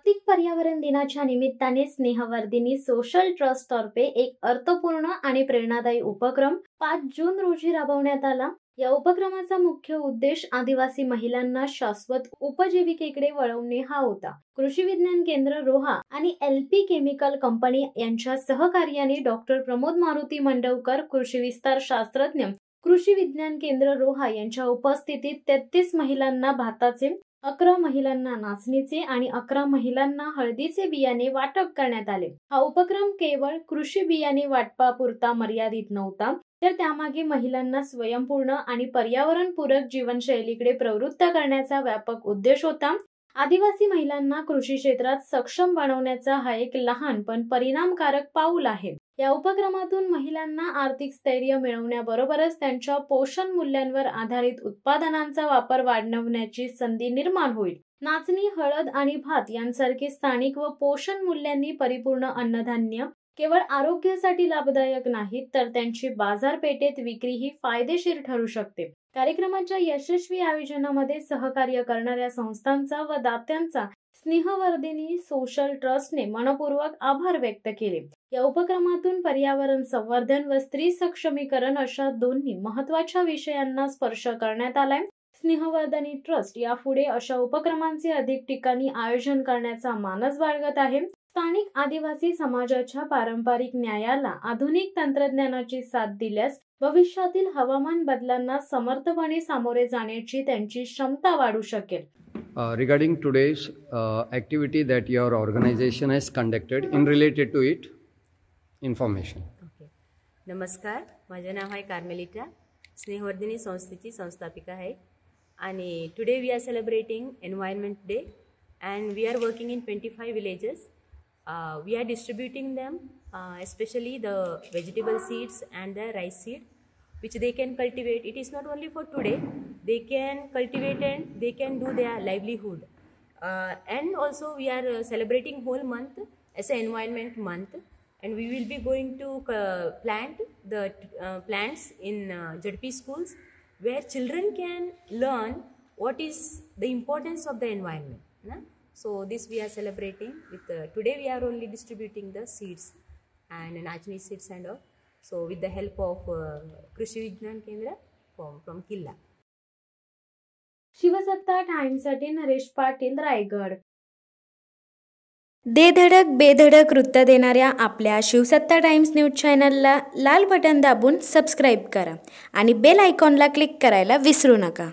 जागतिक पर्यावरण दिनाच्या निमित्ताने स्नेहवर्धिनी सोशल ट्रस्ट तर्फे एक अर्थपूर्ण आणि प्रेरणादायी उपक्रम 5 जून रोजी राबवण्यात आला। या उपक्रमाचा मुख्य उद्देश आदिवासी महिलांना शाश्वत उपजीविकेकडे वळवणे हा होता। कृषी विज्ञान केंद्र रोहा आणि एलपी केमिकल कंपनी यांच्या सहकार्याने डॉक्टर प्रमोद मारुती मंडवकर, कृषी विस्तार शास्त्रज्ञ, कृषी विज्ञान केंद्र रोहा यांच्या उपस्थितीत 33 महिलांना भाताचे, 11 महिलांना नाचणीचे आणि 11 महिलांना हळदीचे बियाणे वाटप करण्यात आले। हा उपक्रम केवळ कृषी बियाणे वाटपापुरता मर्यादित नव्हता, तर त्यामागे महिलांना स्वयंपूर्ण आणि पर्यावरणपूरक जीवनशैलीकडे प्रवृत्त करण्याचा व्यापक उद्देश होता। आदिवासी महिलांना कृषी क्षेत्रात सक्षम बनवण्याचा हा एक लहान पण परिणामकारक पाऊल आहे। या उपक्रमातून महिलांना आर्थिक स्थैर्य मिळवण्याबरोबरच त्यांच्या पोषण मूल्यांवर आधारित उत्पादनांचा वापर वाढवण्याची संधी निर्माण होईल। नाचणी, हळद आणि भात यांसारखे स्थानिक व पोषण मूल्यांनी परिपूर्ण अन्नधान्य केवळ आरोग्यासाठी लाभदायक नाहीत, तर त्यांची बाजारपेठेत विक्रीही फायदेशीर ठरू शकते। कार्यक्रमाच्या यशस्वी आयोजनामध्ये सहकार्य करणाऱ्या संस्थांचा व दात्यांचा स्नेहवर्धिनी सोशल ट्रस्टने मनपूर्वक आभार व्यक्त केले। या उपक्रमातून पर्यावरण संवर्धन व स्त्री सक्षमीकरण अशा दोन्ही महत्त्वाच्या विषयांना स्पर्श करण्यात आलाय। स्नेहवर्धिनी ट्रस्ट यापुढे अशा उपक्रमांचे अधिक ठिकाणी आयोजन करण्याचा मानस बाळगत आहे। स्थानिक आदिवासी समाजाच्या पारंपरिक न्यायाला आधुनिक तंत्रज्ञानाची साथ दिल्यास भविष्यातील हवामान बदलांना समर्थपणे सामोरे जाण्याची त्यांची क्षमता वाढू शकेल। Regarding today's activity that your organization has conducted in related to it, information. Okay. नमस्कार, माझे नाव आहे कार्मेलिटा, स्नेहवर्धिनी संस्थेची संस्थापिका आहे आणि today we are celebrating environment day and we are working in 25 villages. We are distributing them, especially the vegetable seeds and the rice seed, which they can cultivate. It is not only for today, they can cultivate and they can do their livelihood. And also we are celebrating whole month as an environment month, and we will be going to plant the plants in JP schools where children can learn what is the importance of the environment. So this we are celebrating with today we are only distributing the seeds and nachni seeds and all. So with the help of Krishi Vignan Kendra from Killa. Shivsatta times साठी नरेश पाटील, रायगड। दे धडक बेधडक वृत्त देणाऱ्या आपल्या शिवसत्ता times news चॅनलला लाल button दाबून subscribe करा आणि बेल आयकॉनला क्लिक करायला विसरू नका।